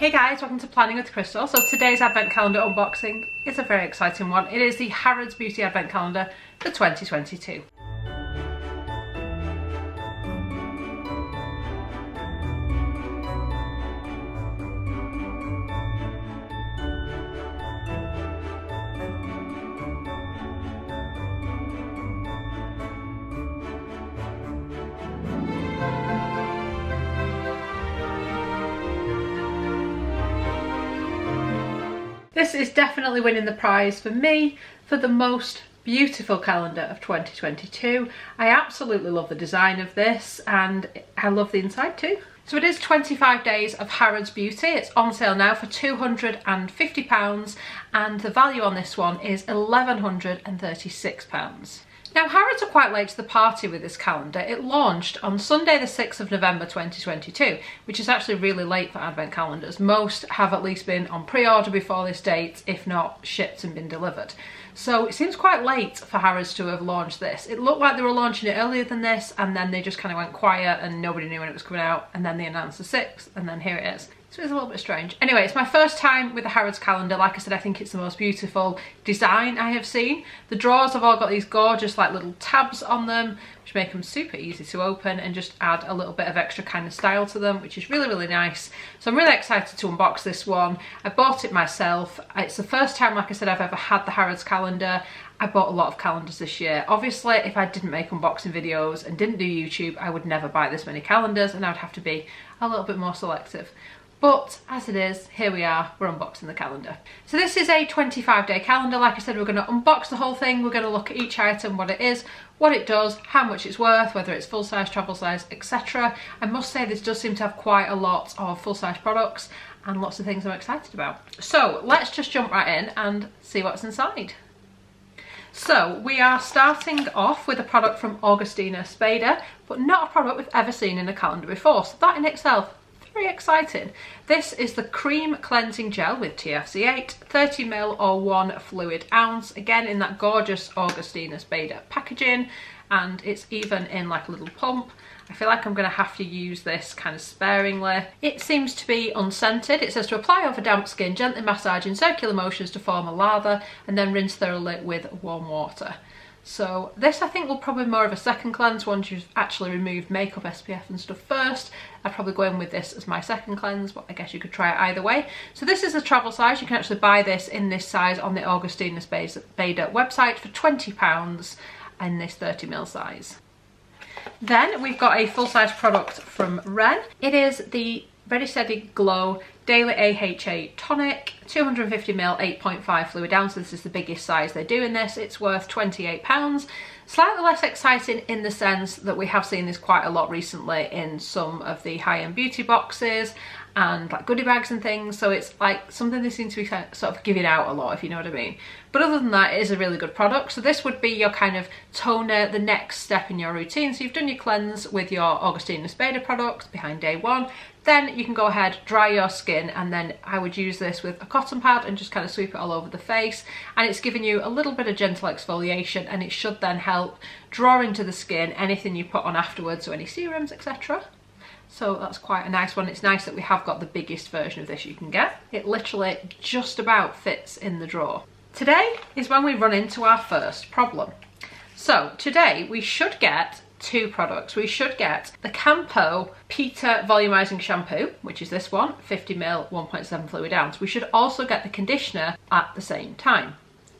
Hey guys, welcome to Planning with Crystal. So today's advent calendar unboxing is a very exciting one. It is the Harrods Beauty Advent Calendar for 2022. This is definitely winning the prize for me for the most beautiful calendar of 2022. I absolutely love the design of this and I love the inside too. So it is 25 days of Harrods Beauty. It's on sale now for £250 and the value on this one is £1,136. Now Harrods are quite late to the party with this calendar. It launched on Sunday the 6th of November 2022, which is actually really late for advent calendars. Most have at least been on pre-order before this date, if not shipped and been delivered. So it seems quite late for Harrods to have launched this. It looked like they were launching it earlier than this and then they just kind of went quiet and nobody knew when it was coming out, and then they announced the 6th and then here it is. So it's a little bit strange. Anyway, it's my first time with the Harrods calendar. Like I said, I think it's the most beautiful design I have seen. The drawers have all got these gorgeous like little tabs on them, which make them super easy to open and just add a little bit of extra kind of style to them, which is really, really nice. So I'm really excited to unbox this one. I bought it myself. It's the first time, like I said, I've ever had the Harrods calendar. I bought a lot of calendars this year. Obviously, if I didn't make unboxing videos and didn't do YouTube, I would never buy this many calendars and I would have to be a little bit more selective. But as it is, here we are, we're unboxing the calendar. So this is a 25-day calendar. Like I said, we're going to unbox the whole thing. We're going to look at each item, what it is, what it does, how much it's worth, whether it's full size, travel size, etc. I must say this does seem to have quite a lot of full size products and lots of things I'm excited about. So let's just jump right in and see what's inside. So we are starting off with a product from Augustina Spader, but not a product we've ever seen in a calendar before. So that in itself, very exciting. This is the Cream Cleansing Gel with TFC8, 30ml or 1 fluid ounce, again in that gorgeous Augustina Spader packaging, and it's even in like a little pump. I feel like I'm going to have to use this kind of sparingly. It seems to be unscented. It says to apply over damp skin, gently massage in circular motions to form a lather and then rinse thoroughly with warm water. So this I think will probably be more of a second cleanse once you've actually removed makeup, SPF and stuff first. I'd probably go in with this as my second cleanse, but I guess you could try it either way. So this is a travel size. You can actually buy this in this size on the Augustina Spader website for £20 in this 30ml size. Then we've got a full-size product from Ren. It is the Ready Steady Glow Daily AHA Tonic, 250ml, 8.5 fluid ounce. This is the biggest size they do in this. It's worth £28. Slightly less exciting in the sense that we have seen this quite a lot recently in some of the high-end beauty boxes and like goodie bags and things, so it's like something they seem to be sort of giving out a lot, if you know what I mean. But other than that, it is a really good product. So this would be your kind of toner, the next step in your routine. So you've done your cleanse with your Augustina Spader products behind day one, then you can go ahead, dry your skin, and then I would use this with a cotton pad and just kind of sweep it all over the face, and it's giving you a little bit of gentle exfoliation, and it should then help draw into the skin anything you put on afterwards, so any serums, etc. So that's quite a nice one. It's nice that we have got the biggest version of this you can get. It literally just about fits in the drawer. Today is when we run into our first problem. So today we should get two products. We should get the Campo Pita Volumizing Shampoo, which is this one, 50ml, 1.7 fluid ounce. We should also get the conditioner at the same time.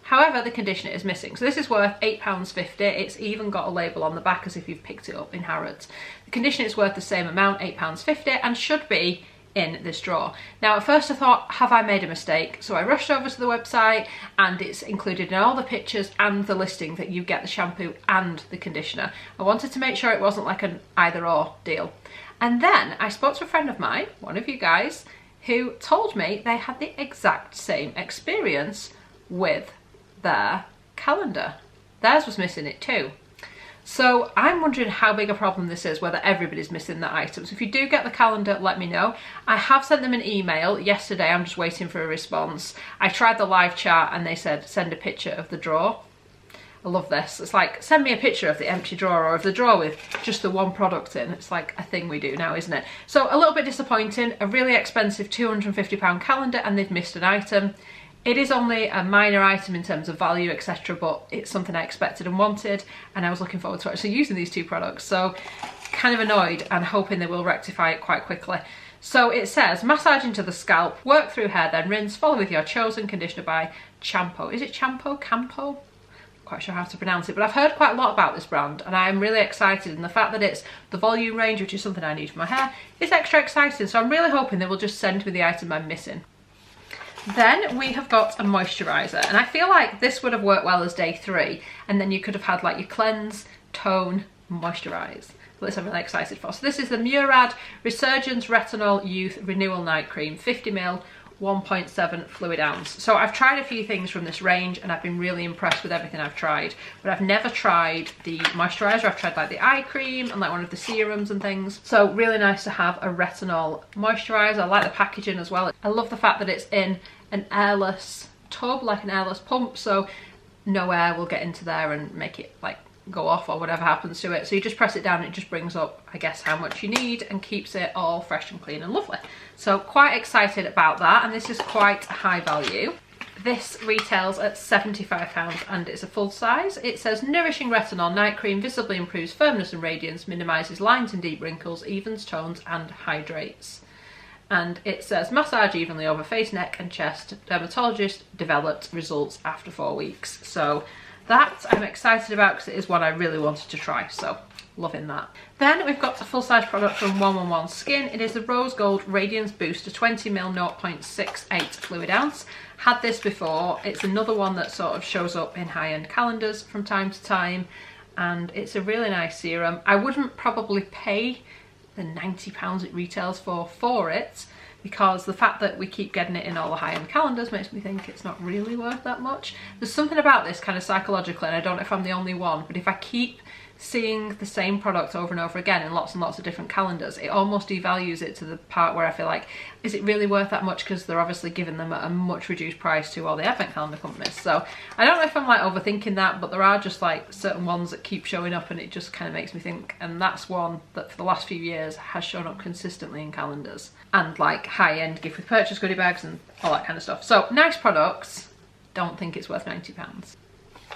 However, the conditioner is missing. So this is worth £8.50. It's even got a label on the back as if you've picked it up in Harrods. The conditioner is worth the same amount, £8.50, and should be in this drawer. Now at first I thought, have I made a mistake? So I rushed over to the website and it's included in all the pictures and the listing that you get the shampoo and the conditioner. I wanted to make sure it wasn't like an either or deal. And then I spoke to a friend of mine, one of you guys, who told me they had the exact same experience with their calendar. Theirs was missing it too. So I'm wondering how big a problem this is, whether everybody's missing that item. So if you do get the calendar, let me know. I have sent them an email yesterday. I'm just waiting for a response. I tried the live chat and they said send a picture of the drawer. I love this. It's like, send me a picture of the empty drawer or of the drawer with just the one product in. It's like a thing we do now, isn't it? So a little bit disappointing, a really expensive £250 calendar, and they've missed an item. It is only a minor item in terms of value, etc., but it's something I expected and wanted, and I was looking forward to actually using these two products. So kind of annoyed and hoping they will rectify it quite quickly. So it says, massage into the scalp, work through hair, then rinse, follow with your chosen conditioner by Champo. Is it Champo? Campo? Quite sure how to pronounce it, but I've heard quite a lot about this brand and I'm really excited, and the fact that it's the volume range, which is something I need for my hair, is extra exciting. So I'm really hoping they will just send me the item I'm missing. Then we have got a moisturiser, and I feel like this would have worked well as day 3, and then you could have had like your cleanse, tone, moisturise. But this I'm really excited for. So this is the Murad Resurgence Retinol Youth Renewal Night Cream, 50ml, 1.7 fluid ounce. So I've tried a few things from this range and I've been really impressed with everything I've tried, but I've never tried the moisturiser. I've tried like the eye cream and like one of the serums and things. So really nice to have a retinol moisturiser. I like the packaging as well. I love the fact that it's in an airless tub, like an airless pump, so no air will get into there and make it like go off or whatever happens to it. So you just press it down and it just brings up, I guess, how much you need and keeps it all fresh and clean and lovely. So quite excited about that, and this is quite high value. This retails at £75 and it's a full size. It says nourishing retinol night cream visibly improves firmness and radiance, minimises lines and deep wrinkles, evens tones and hydrates. And it says massage evenly over face, neck and chest. Dermatologist developed results after 4 weeks. So that I'm excited about because it is one I really wanted to try, so loving that. Then we've got a full-size product from 111 Skin. It is the Rose Gold Radiance Booster 20ml 0.68 fluid ounce. Had this before. It's another one that sort of shows up in high-end calendars from time to time, and it's a really nice serum. I wouldn't probably pay the £90 it retails for it, because the fact that we keep getting it in all the high-end calendars makes me think it's not really worth that much. There's something about this kind of psychologically, and I don't know if I'm the only one, but if I keep seeing the same product over and over again in lots and lots of different calendars, it almost devalues it to the part where I feel like, is it really worth that much? Because they're obviously giving them at a much reduced price to all the advent calendar companies. So I don't know if I'm like overthinking that, but there are just like certain ones that keep showing up and it just kind of makes me think, and that's one that for the last few years has shown up consistently in calendars and like high-end gift with purchase goodie bags and all that kind of stuff. So nice products, don't think it's worth £90.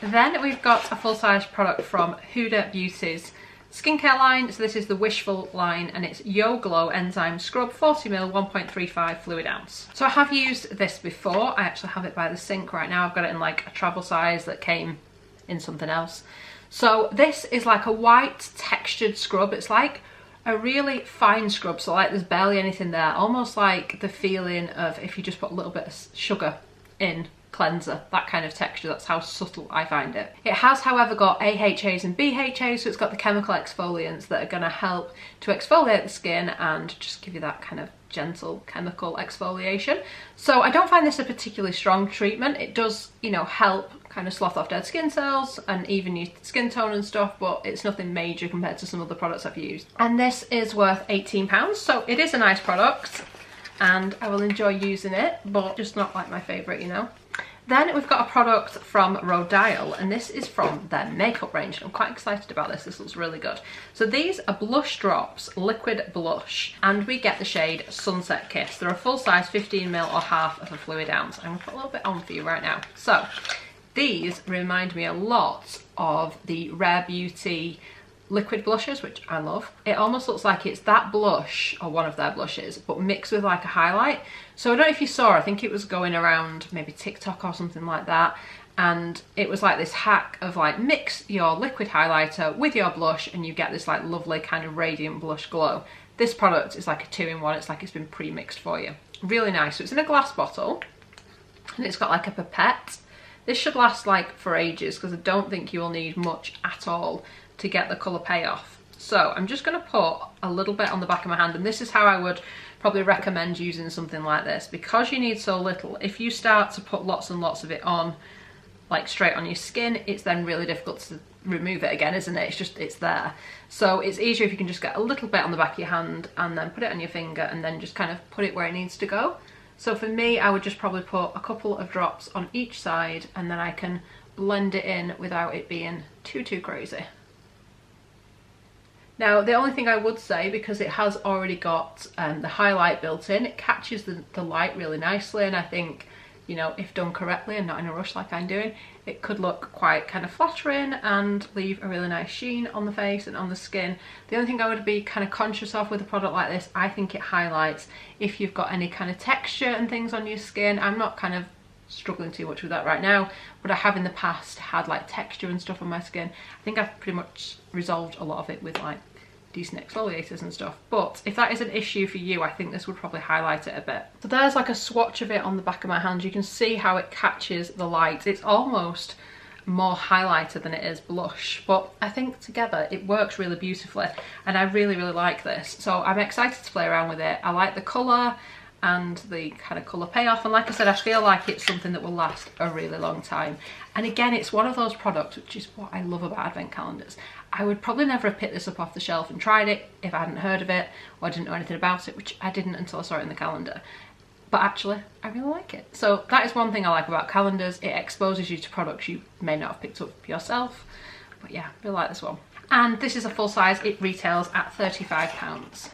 Then we've got a full-size product from Huda Beauty's skincare line. So this is the Wishful line, and it's Yo Glow Enzyme Scrub 40ml 1.35 fluid ounce. So I have used this before. I actually have it by the sink right now. I've got it in like a travel size that came in something else. So this is like a white textured scrub. It's like a really fine scrub, so like there's barely anything there. Almost like the feeling of if you just put a little bit of sugar in cleanser, that kind of texture. That's how subtle I find it. It has, however, got AHAs and BHAs, so it's got the chemical exfoliants that are going to help to exfoliate the skin and just give you that kind of gentle chemical exfoliation. So I don't find this a particularly strong treatment. It does, you know, help kind of slough off dead skin cells and even your skin tone and stuff, but it's nothing major compared to some other products I've used. And this is worth £18, so it is a nice product and I will enjoy using it, but just not like my favourite, you know. Then we've got a product from Rodial, and this is from their makeup range. I'm quite excited about this. This looks really good. So these are blush drops, liquid blush, and we get the shade Sunset Kiss. They're a full size 15ml or half of a fluid ounce. I'm gonna put a little bit on for you right now. So these remind me a lot of the Rare Beauty liquid blushes, which I love. It almost looks like it's that blush, or one of their blushes, but mixed with like a highlight. So I don't know if you saw, I think it was going around maybe TikTok or something like that, and it was like this hack of like mix your liquid highlighter with your blush and you get this like lovely kind of radiant blush glow. This product is like a 2-in-1, it's like it's been pre-mixed for you. Really nice. So it's in a glass bottle and it's got like a pipette. This should last like for ages because I don't think you will need much at all to get the colour payoff. So I'm just going to put a little bit on the back of my hand, and this is how I would probably recommend using something like this. Because you need so little, if you start to put lots and lots of it on like straight on your skin, it's then really difficult to remove it again, isn't it? It's just, it's there. So it's easier if you can just get a little bit on the back of your hand and then put it on your finger and then just kind of put it where it needs to go. So for me, I would just probably put a couple of drops on each side, and then I can blend it in without it being too crazy. Now, the only thing I would say, because it has already got the highlight built in, it catches the light really nicely, and I think, you know, if done correctly and not in a rush like I'm doing, it could look quite kind of flattering and leave a really nice sheen on the face and on the skin. The only thing I would be kind of conscious of with a product like this, I think it highlights if you've got any kind of texture and things on your skin. I'm not kind of struggling too much with that right now, but I have in the past had like texture and stuff on my skin. I think I've pretty much resolved a lot of it with like decent exfoliators and stuff, but if that is an issue for you, I think this would probably highlight it a bit. So there's like a swatch of it on the back of my hand. You can see how it catches the light. It's almost more highlighter than it is blush, but I think together it works really beautifully, and I really like this. So I'm excited to play around with it. I like the colour and the kind of colour payoff, and like I said, I feel like it's something that will last a really long time. And again, it's one of those products, which is what I love about advent calendars. I would probably never have picked this up off the shelf and tried it if I hadn't heard of it or I didn't know anything about it, which I didn't until I saw it in the calendar. But actually, I really like it. So that is one thing I like about calendars. It exposes you to products you may not have picked up yourself. But yeah, I really like this one. And this is a full size. It retails at £35.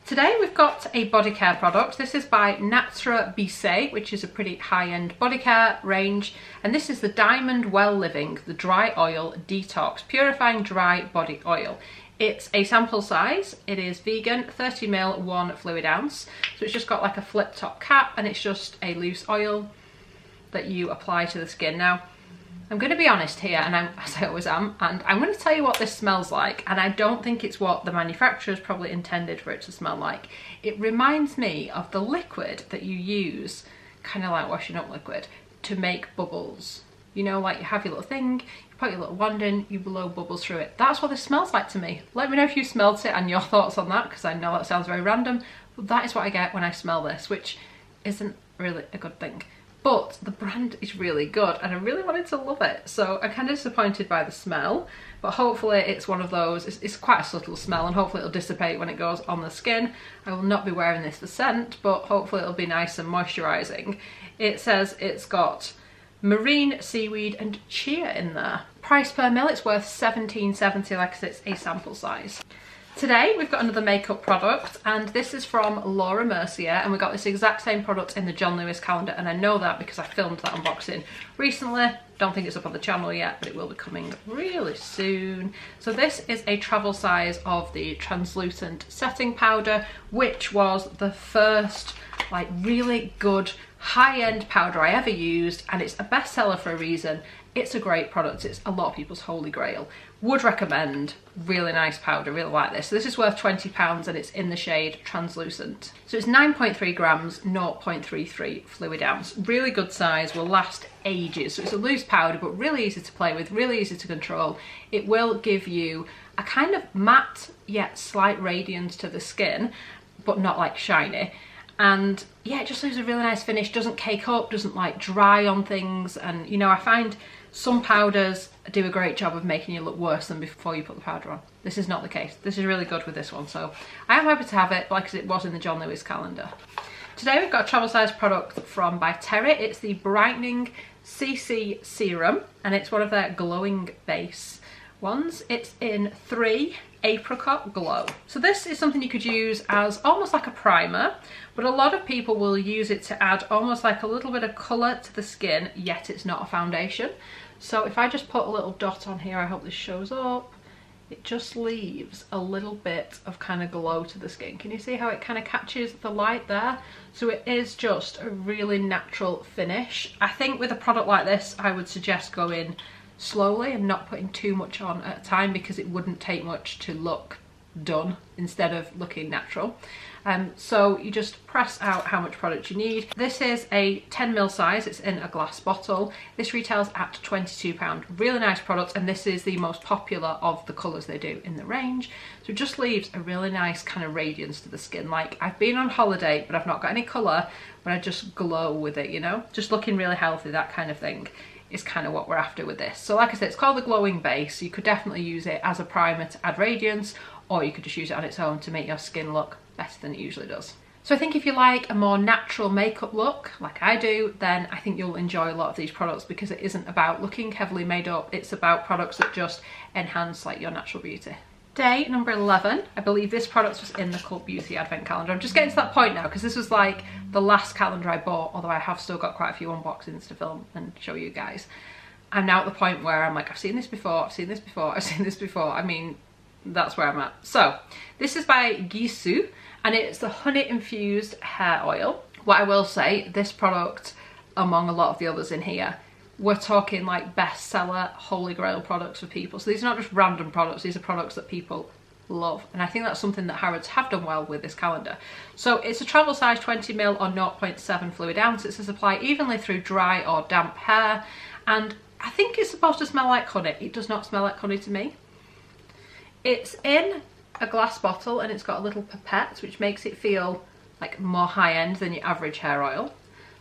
Today we've got a body care product. This is by Natura Bissé, which is a pretty high-end body care range. And this is the Diamond Well Living, the Dry Oil Detox Purifying Dry Body Oil. It's a sample size. It is vegan, 30ml, 1 fluid ounce. So it's just got like a flip top cap, and it's just a loose oil that you apply to the skin. Now, I'm going to be honest here, and as I always am, and I'm going to tell you what this smells like, and I don't think it's what the manufacturer's probably intended for it to smell like. It reminds me of the liquid that you use, kind of like washing up liquid, to make bubbles. You know, like you have your little thing, you put your little wand in, you blow bubbles through it. That's what this smells like to me. Let me know if you smelled it and your thoughts on that, because I know that sounds very random, but that is what I get when I smell this, which isn't really a good thing. But the brand is really good, and I really wanted to love it. So I'm kind of disappointed by the smell, but hopefully it's one of those, it's quite a subtle smell, and hopefully it'll dissipate when it goes on the skin. I will not be wearing this for scent, but hopefully it'll be nice and moisturising. It says it's got marine, seaweed and chia in there. Price per mil, it's worth £17.70, like I said, it's a sample size. Today we've got another makeup product, and this is from Laura Mercier, and we got this exact same product in the John Lewis calendar, and I know that because I filmed that unboxing recently. Don't think it's up on the channel yet, but it will be coming really soon. So this is a travel size of the translucent setting powder, which was the first like really good high-end powder I ever used, and it's a bestseller for a reason. It's a great product. It's a lot of people's holy grail. Would recommend. Really nice powder, really like this. So this is worth £20, and it's in the shade translucent. So it's 9.3 grams, 0.33 fluid ounce. Really good size, will last ages. So it's a loose powder, but really easy to play with, really easy to control. It will give you a kind of matte yet slight radiance to the skin, but not like shiny. And yeah, it just leaves a really nice finish, doesn't cake up, doesn't like dry on things. And you know, I find some powders do a great job of making you look worse than before you put the powder on. This is not the case. This is really good with this one. So I am happy to have it, like it was in the John Lewis calendar. Today we've got a travel size product from by Terry. It's the Brightening CC Serum, and it's one of their glowing base ones. It's in 3 Apricot Glow. So this is something you could use as almost like a primer, but a lot of people will use it to add almost like a little bit of colour to the skin, yet it's not a foundation. So if I just put a little dot on here, I hope this shows up, it just leaves a little bit of kind of glow to the skin. Can you see how it kind of catches the light there? So it is just a really natural finish. I think with a product like this, I would suggest going slowly and not putting too much on at a time, because it wouldn't take much to look done instead of looking natural. So you just press out how much product you need. This is a 10ml size, it's in a glass bottle. This retails at £22. Really nice product, and this is the most popular of the colours they do in the range. So it just leaves a really nice kind of radiance to the skin. Like, I've been on holiday but I've not got any colour, but I just glow with it, you know? Just looking really healthy, that kind of thing is kind of what we're after with this. So like I said, it's called the Glowing Base. You could definitely use it as a primer to add radiance, or you could just use it on its own to make your skin look better than it usually does. So I think if you like a more natural makeup look, like I do, then I think you'll enjoy a lot of these products because it isn't about looking heavily made up, it's about products that just enhance like your natural beauty. Day number 11, I believe this product was in the Cult Beauty Advent Calendar. I'm just getting to that point now because this was like the last calendar I bought, although I have still got quite a few unboxings to film and show you guys. I'm now at the point where I'm like, I've seen this before, I've seen this before, I've seen this before. I mean, that's where I'm at. So this is by Gisou and it's the honey infused hair oil. What I will say, this product, among a lot of the others in here, we're talking like bestseller, holy grail products for people. So these are not just random products, these are products that people love. And I think that's something that Harrods have done well with this calendar. So it's a travel size 20ml or 0.7 fluid ounce. It says apply evenly through dry or damp hair. And I think it's supposed to smell like honey. It does not smell like honey to me. It's in a glass bottle and it's got a little pipette, which makes it feel like more high-end than your average hair oil.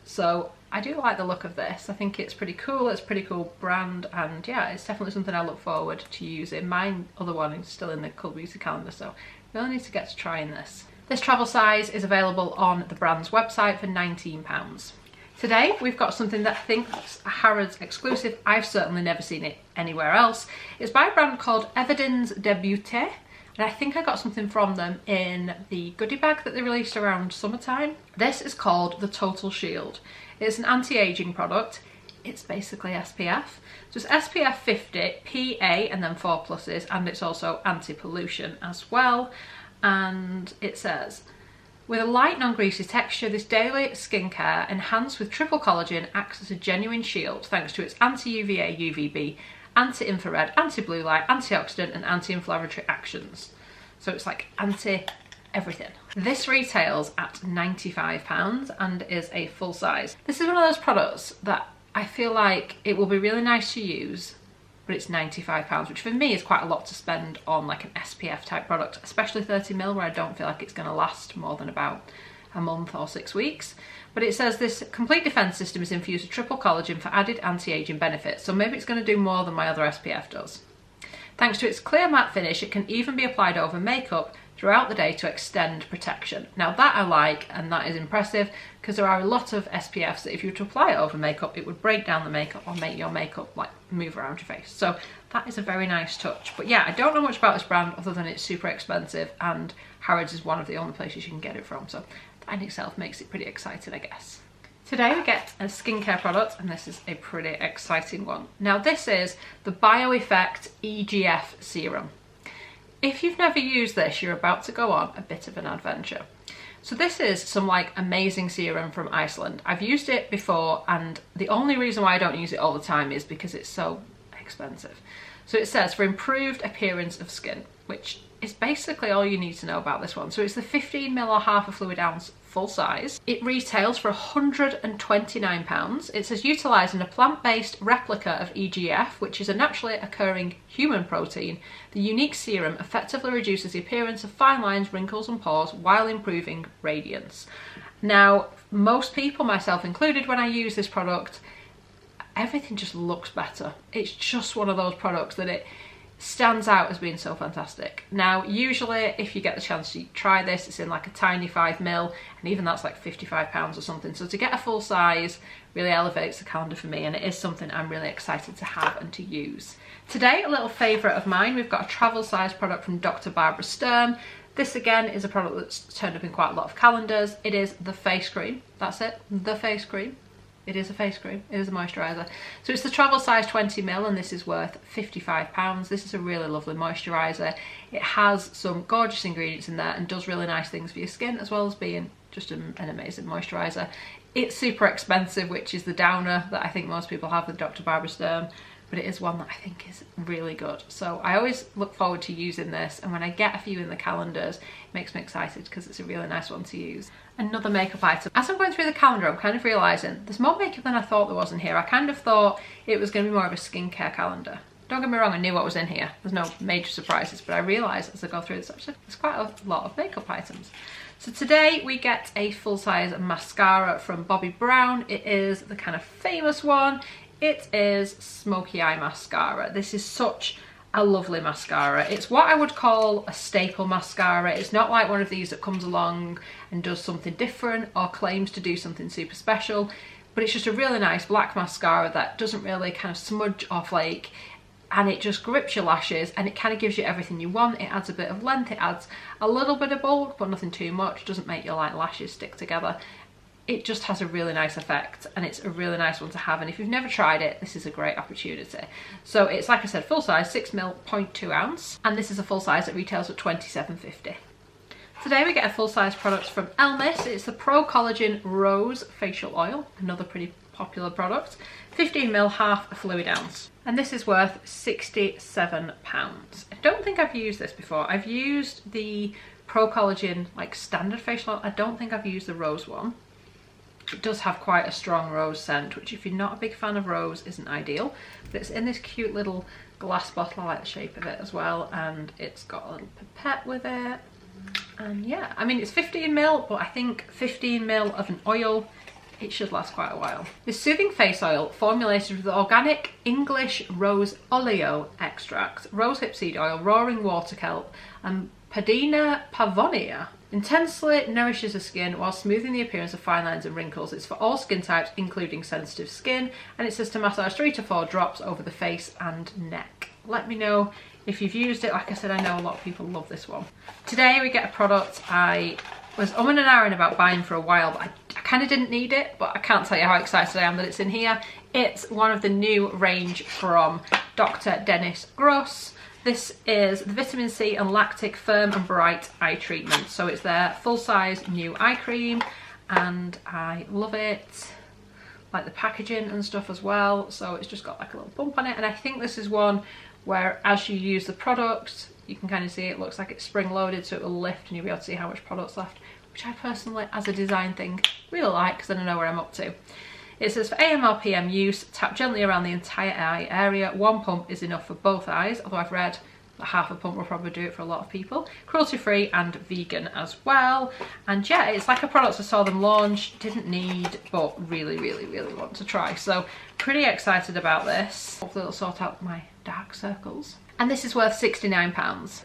So I do like the look of this. I think it's pretty cool. It's a pretty cool brand, and yeah, it's definitely something I look forward to using. My other one is still in the Cult Beauty calendar, so really need to get to trying this. This travel size is available on the brand's website for £19. Today we've got something that I think is a Harrods exclusive. I've certainly never seen it anywhere else. It's by a brand called Evidence de Beauté. And I think I got something from them in the goodie bag that they released around summertime. This is called the Total Shield. It's an anti-aging product. It's basically SPF. So it's SPF 50, PA and then 4 pluses, and it's also anti-pollution as well. And it says, with a light non-greasy texture, this daily skincare enhanced with triple collagen acts as a genuine shield thanks to its anti-UVA, UVB, anti-infrared, anti-blue light, antioxidant and anti-inflammatory actions. So it's like anti-everything. This retails at £95 and is a full size. This is one of those products that I feel like it will be really nice to use, but it's £95, which for me is quite a lot to spend on like an SPF type product, especially 30ml where I don't feel like it's going to last more than about a month or 6 weeks. But it says this complete defense system is infused with triple collagen for added anti-aging benefits, so maybe it's going to do more than my other SPF does. Thanks to its clear matte finish, it can even be applied over makeup throughout the day to extend protection. Now that I like, and that is impressive, because there are a lot of SPFs that if you were to apply it over makeup, it would break down the makeup or make your makeup like move around your face. So that is a very nice touch. But yeah, I don't know much about this brand other than it's super expensive, and Harrods is one of the only places you can get it from. So that in itself makes it pretty exciting, I guess. Today we get a skincare product, and this is a pretty exciting one. Now this is the BioEffect EGF Serum. If you've never used this, you're about to go on a bit of an adventure. So this is some like amazing serum from Iceland. I've used it before, and the only reason why I don't use it all the time is because it's so expensive. So it says for improved appearance of skin, which is basically all you need to know about this one. So it's the 15ml or half a fluid ounce full size. It retails for £129. It says utilising a plant-based replica of EGF, which is a naturally occurring human protein, the unique serum effectively reduces the appearance of fine lines, wrinkles and pores while improving radiance. Now, most people, myself included, when I use this product, everything just looks better. It's just one of those products that it stands out as being so fantastic. Now usually if you get the chance to try this, it's in like a tiny 5ml, and even that's like £55 or something. So to get a full size really elevates the calendar for me, and it is something I'm really excited to have and to use. Today, a little favourite of mine, we've got a travel size product from Dr. Barbara Sturm. This again is a product that's turned up in quite a lot of calendars. It is the face cream. That's it, the face cream. It is a face cream, it is a moisturiser. So it's the travel size 20ml, and this is worth £55. This is a really lovely moisturiser. It has some gorgeous ingredients in there and does really nice things for your skin, as well as being just an amazing moisturiser. It's super expensive, which is the downer that I think most people have with Dr. Barbara Sturm, but it is one that I think is really good. So I always look forward to using this, and when I get a few in the calendars, it makes me excited because it's a really nice one to use. Another makeup item. As I'm going through the calendar, I'm kind of realising there's more makeup than I thought there was in here. I kind of thought it was going to be more of a skincare calendar. Don't get me wrong, I knew what was in here. There's no major surprises, but I realised as I go through this, actually, there's quite a lot of makeup items. So today we get a full-size mascara from Bobbi Brown. It is the kind of famous one. It is Smoky Eye Mascara. This is such a lovely mascara. It's what I would call a staple mascara. It's not like one of these that comes along and does something different or claims to do something super special, but it's just a really nice black mascara that doesn't really kind of smudge or flake, and it just grips your lashes and it kind of gives you everything you want. It adds a bit of length, it adds a little bit of bulk, but nothing too much. It doesn't make your like lashes stick together. It just has a really nice effect, and it's a really nice one to have, and if you've never tried it, this is a great opportunity. So it's, like I said, full size, 6ml, 0.2 ounce, and this is a full size that retails at $27.50. Today we get a full size product from Elmis. It's the Pro Collagen Rose Facial Oil, another pretty popular product, 15ml, half a fluid ounce, and this is worth £67. I don't think I've used this before. I've used the Pro Collagen like standard facial oil. I don't think I've used the rose one. It does have quite a strong rose scent, which if you're not a big fan of rose isn't ideal, but it's in this cute little glass bottle. I like the shape of it as well, and it's got a little pipette with it. And yeah, I mean, it's 15ml, but I think 15ml of an oil, it should last quite a while. This soothing face oil formulated with organic English rose oleo extract, rosehip seed oil, roaring water kelp, and Padina pavonia. Intensely nourishes the skin while smoothing the appearance of fine lines and wrinkles. It's for all skin types, including sensitive skin, and it says to massage 3 to 4 drops over the face and neck. Let me know if you've used it. Like I said, I know a lot of people love this one. Today we get a product I was umming and ahhing about buying for a while, but I kind of didn't need it, but I can't tell you how excited I am that it's in here. It's one of the new range from Dr. Dennis Gross. This is the Vitamin C and Lactic Firm and Bright Eye Treatment. So it's their full-size new eye cream, and I love it. Like the packaging and stuff as well. So it's just got like a little bump on it, and I think this is one where as you use the product, you can kind of see it looks like it's spring-loaded, so it will lift and you'll be able to see how much product's left, which I personally, as a design thing, really like because then I know where I'm up to. It says for AM or PM use, tap gently around the entire eye area. 1 pump is enough for both eyes, although I've read that half a pump will probably do it for a lot of people. Cruelty free and vegan as well. And yeah, it's like a product I saw them launch, didn't need, but really, really, really want to try. So pretty excited about this. Hopefully it'll sort out my dark circles. And this is worth £69.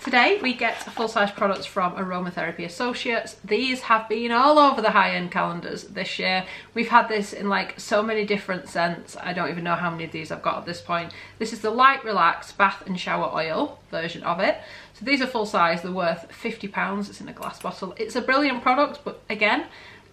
Today we get full-size products from Aromatherapy Associates. These have been all over the high-end calendars this year. We've had this in like so many different scents. I don't even know how many of these I've got at this point. This is the Light Relax Bath and Shower Oil version of it. So these are full-size, they're worth £50. It's in a glass bottle. It's a brilliant product, but again,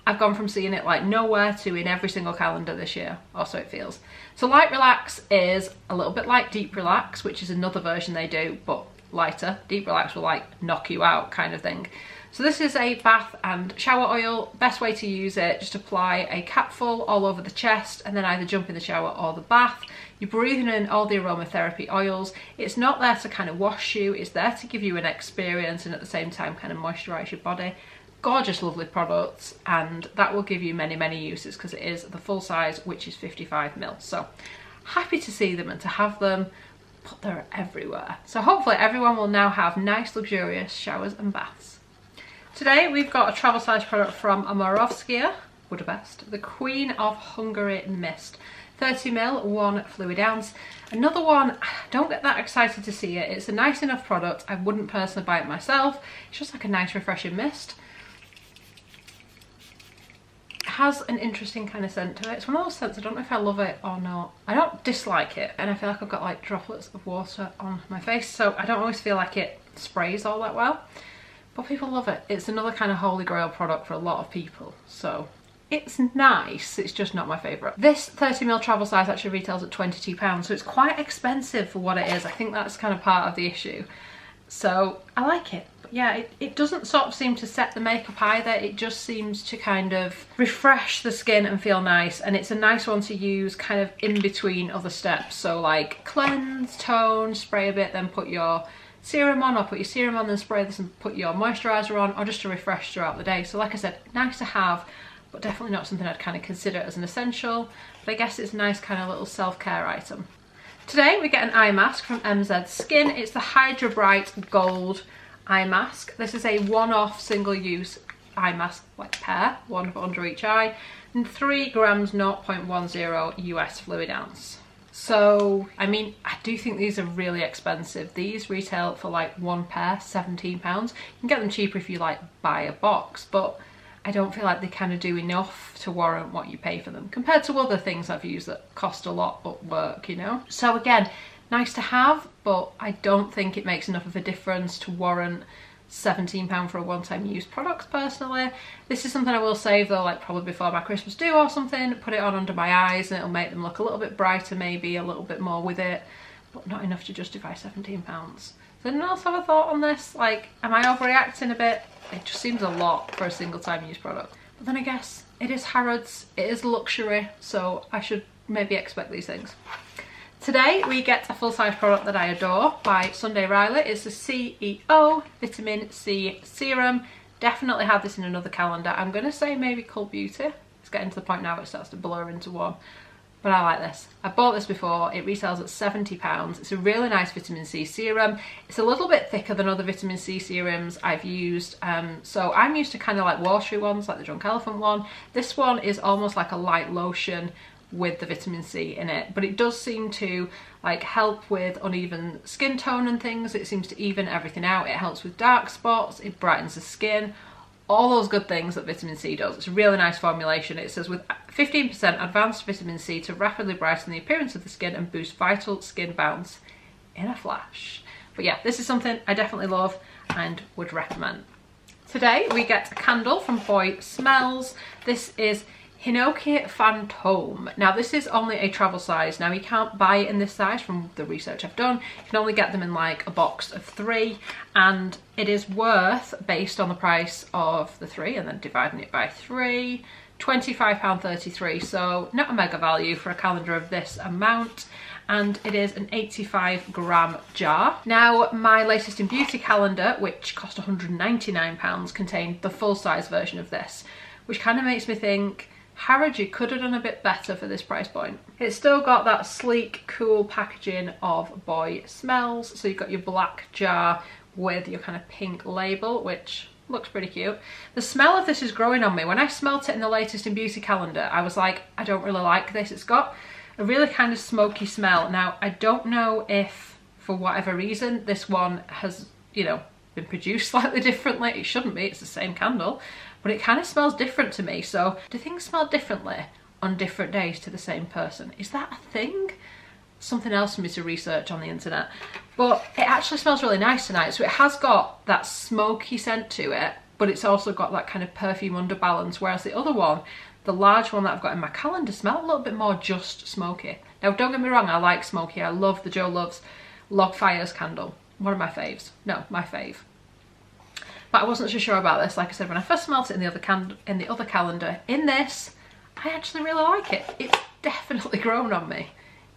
I've gone from seeing it like nowhere to in every single calendar this year, or so it feels. So Light Relax is a little bit like Deep Relax, which is another version they do, but lighter. Deep Relax will like knock you out kind of thing. So this is a bath and shower oil. Best way to use it, just apply a capful all over the chest and then either jump in the shower or the bath. You're breathing in all the aromatherapy oils. It's not there to kind of wash you, it's there to give you an experience and at the same time kind of moisturize your body. Gorgeous, lovely products, and that will give you many, many uses because it is the full size, which is 55ml. So happy to see them and to have them, but they're everywhere. So hopefully everyone will now have nice, luxurious showers and baths. Today we've got a travel size product from Amorovskia, Budapest, the Queen of Hungary Mist. 30ml, 1 fluid ounce. Another one, I don't get that excited to see it. It's a nice enough product. I wouldn't personally buy it myself. It's just like a nice refreshing mist. Has an interesting kind of scent to it. It's one of those scents, I don't know if I love it or not. I don't dislike it, and I feel like I've got like droplets of water on my face, so I don't always feel like it sprays all that well, but people love it. It's another kind of holy grail product for a lot of people, so it's nice. It's just not my favourite. This 30ml travel size actually retails at £22, so it's quite expensive for what it is. I think that's kind of part of the issue, so I like it. Yeah, it doesn't sort of seem to set the makeup either. It just seems to kind of refresh the skin and feel nice, and it's a nice one to use kind of in between other steps. So like cleanse, tone, spray a bit, then put your serum on, or put your serum on, then spray this and put your moisturiser on, or just to refresh throughout the day. So like I said, nice to have, but definitely not something I'd kind of consider as an essential, but I guess it's a nice kind of little self-care item. Today we get an eye mask from MZ Skin. It's the Hydra Bright Gold eye mask. This is a one-off single-use eye mask, like pair, one for under each eye, and 3 grams, 0.10 US fluid ounce. So, I mean, I do think these are really expensive. These retail for like one pair, £17. You can get them cheaper if you like buy a box, but I don't feel like they kind of do enough to warrant what you pay for them compared to other things I've used that cost a lot but work, you know? So again, nice to have, but I don't think it makes enough of a difference to warrant £17 for a one-time use product personally. This is something I will save though, like probably before my Christmas do or something, put it on under my eyes and it'll make them look a little bit brighter, maybe a little bit more with it, but not enough to justify £17. Does anyone else have a thought on this? Like, am I overreacting a bit? It just seems a lot for a single time use product. But then I guess it is Harrods, it is luxury, so I should maybe expect these things. Today we get a full-size product that I adore by Sunday Riley. It's the CEO Vitamin C Serum. Definitely had this in another calendar. I'm going to say maybe Cult Beauty. It's getting to the point now it starts to blur into one. But I like this. I bought this before. It retails at £70. It's a really nice vitamin C serum. It's a little bit thicker than other vitamin C serums I've used. So I'm used to kind of like watery ones, like the Drunk Elephant one. This one is almost like a light lotion with the vitamin C in it, but it does seem to like help with uneven skin tone and things. It seems to even everything out. It helps with dark spots, it brightens the skin, all those good things that vitamin C does. It's a really nice formulation. It says with 15% advanced vitamin C to rapidly brighten the appearance of the skin and boost vital skin bounce in a flash. But yeah, this is something I definitely love and would recommend. Today we get a candle from Boy Smells. This is Hinoki Fantôme. Now this is only a travel size. Now you can't buy it in this size from the research I've done. You can only get them in like a box of 3, and it is worth, based on the price of the 3 and then dividing it by 3, £25.33. So not a mega value for a calendar of this amount. And it is an 85-gram jar. Now my latest in beauty calendar, which cost £199, contained the full-size version of this, which kind of makes me think Harrods, you could have done a bit better for this price point. It's still got that sleek, cool packaging of Boy Smells. So you've got your black jar with your kind of pink label, which looks pretty cute. The smell of this is growing on me. When I smelt it in the latest in beauty calendar, I was like, I don't really like this. It's got a really kind of smoky smell. Now, I don't know if, for whatever reason, this one has, you know, been produced slightly differently. It shouldn't be, it's the same candle. But it kind of smells different to me. So do things smell differently on different days to the same person? Is that a thing? Something else for me to research on the internet. But it actually smells really nice tonight. So it has got that smoky scent to it, but it's also got that kind of perfume underbalance. Whereas the other one, the large one that I've got in my calendar, smelled a little bit more just smoky. Now don't get me wrong, I like smoky. I love the Joe Loves Log Fires candle. One of my faves. No, my fave. But I wasn't so sure about this. Like I said, when I first smelt it in the other calendar, in this, I actually really like it. It's definitely grown on me,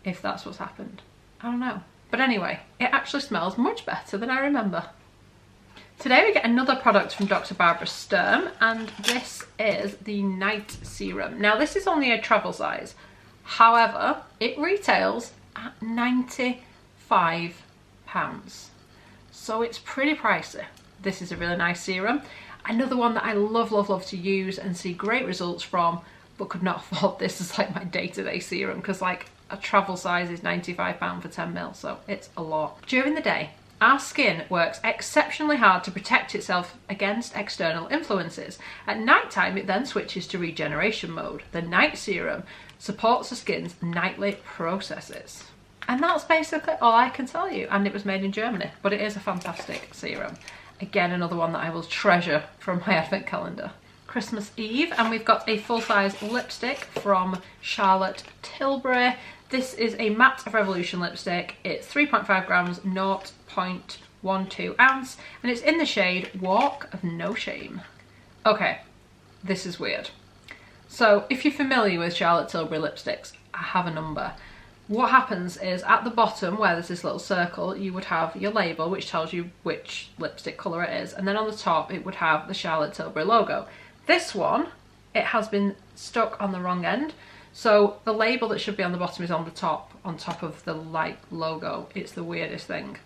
if that's what's happened. I don't know. But anyway, it actually smells much better than I remember. Today we get another product from Dr. Barbara Sturm, and this is the Night Serum. Now this is only a travel size. However, it retails at £95. So it's pretty pricey. This is a really nice serum. Another one that I love, love, love to use and see great results from, but could not afford this as like my day-to-day serum, because like a travel size is £95 for 10ml, so it's a lot. During the day, our skin works exceptionally hard to protect itself against external influences. At night time, it then switches to regeneration mode. The night serum supports the skin's nightly processes. And that's basically all I can tell you. And it was made in Germany, but it is a fantastic serum. Again, another one that I will treasure from my advent calendar. Christmas Eve, and we've got a full-size lipstick from Charlotte Tilbury. This is a Matte Revolution lipstick. It's 3.5 grams, 0.12 ounce, and it's in the shade Walk of No Shame. Okay, this is weird. So if you're familiar with Charlotte Tilbury lipsticks, I have a number. What happens is at the bottom where there's this little circle, you would have your label which tells you which lipstick colour it is, and then on the top it would have the Charlotte Tilbury logo. This one, it has been stuck on the wrong end, so the label that should be on the bottom is on top of the light logo. It's the weirdest thing.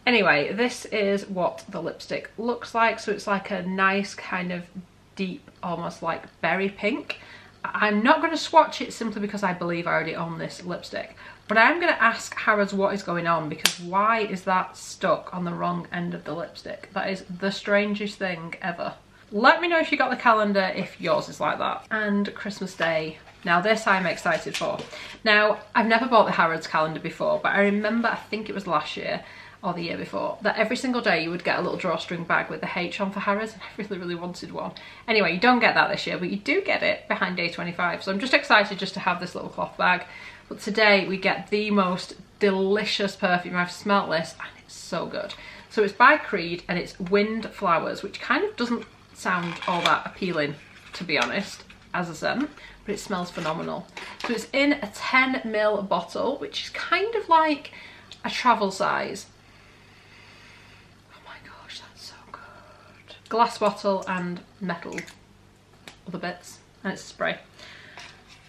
Anyway, this is what the lipstick looks like. So it's like a nice kind of deep, almost like berry pink. I'm not going to swatch it simply because I believe I already own this lipstick, But I'm going to ask Harrods what is going on, because why is that stuck on the wrong end of the lipstick? That is the strangest thing ever. Let me know if you got the calendar, if yours is like that. And Christmas Day. Now this I'm excited for. Now, I've never bought the Harrods calendar before, but I remember, I think it was last year or the year before, that every single day you would get a little drawstring bag with the H on for Harrods, and I really wanted one. Anyway, you don't get that this year, but you do get it behind day 25. So I'm just excited just to have this little cloth bag. But today we get the most delicious perfume. I've smelt this and it's so good. So it's by Creed and it's Wind Flowers, which kind of doesn't sound all that appealing, to be honest, as a scent, but it smells phenomenal. So it's in a 10ml bottle, which is kind of like a travel size. Oh my gosh, that's so good. Glass bottle and metal other bits, and it's a spray.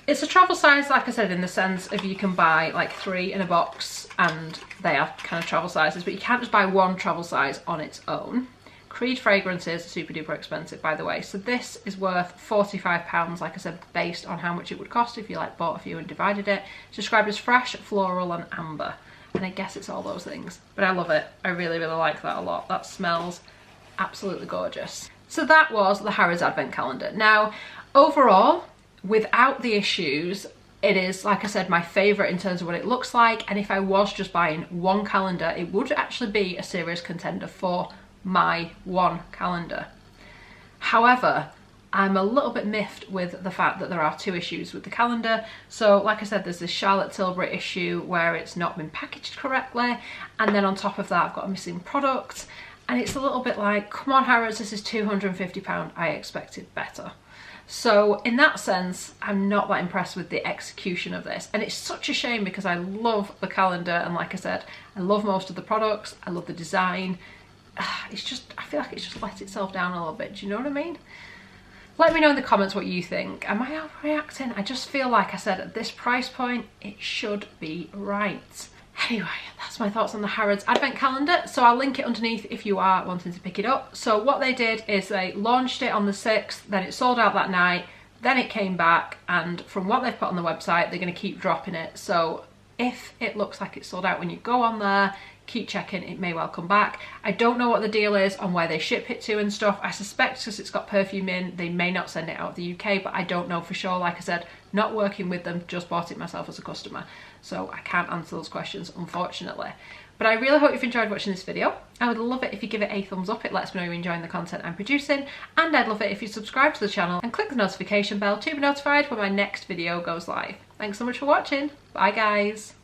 It's a travel size, like I said, in the sense of you can buy like 3 in a box and they are kind of travel sizes, but you can't just buy one travel size on its own. Creed fragrances are super duper expensive, by the way, so this is worth £45, like I said, based on how much it would cost if you like bought a few and divided it. It's described as fresh, floral and amber, and I guess it's all those things, but I love it. I really like that a lot. That smells absolutely gorgeous. So that was the Harrods Advent Calendar. Now, overall, without the issues, it is, like I said, my favourite in terms of what it looks like, and if I was just buying one calendar, it would actually be a serious contender for my one calendar. However, I'm a little bit miffed with the fact that there are 2 issues with the calendar. So like I said, there's this Charlotte Tilbury issue where it's not been packaged correctly, and then on top of that I've got a missing product, and it's a little bit like, come on Harrods, this is £250, I expected better. So in that sense, I'm not that impressed with the execution of this. And it's such a shame because I love the calendar, and like I said, I love most of the products, I love the design. It's just, I feel like it's just let itself down a little bit, do you know what I mean? Let me know in the comments what you think. Am I overreacting? I just feel like I said, at this price point, it should be right. Anyway, that's my thoughts on the Harrods Advent Calendar. So I'll link it underneath if you are wanting to pick it up. So what they did is they launched it on the 6th, then it sold out that night, then it came back, and from what they've put on the website, they're going to keep dropping it. So if it looks like it's sold out when you go on there, keep checking, it may well come back. I don't know what the deal is on where they ship it to and stuff. I suspect because it's got perfume in, they may not send it out of the UK, but I don't know for sure. Like I said, not working with them, just bought it myself as a customer, so I can't answer those questions, unfortunately. But I really hope you've enjoyed watching this video. I would love it if you give it a thumbs up. It lets me know you're enjoying the content I'm producing, and I'd love it if you subscribe to the channel and click the notification bell to be notified when my next video goes live. Thanks so much for watching. Bye guys.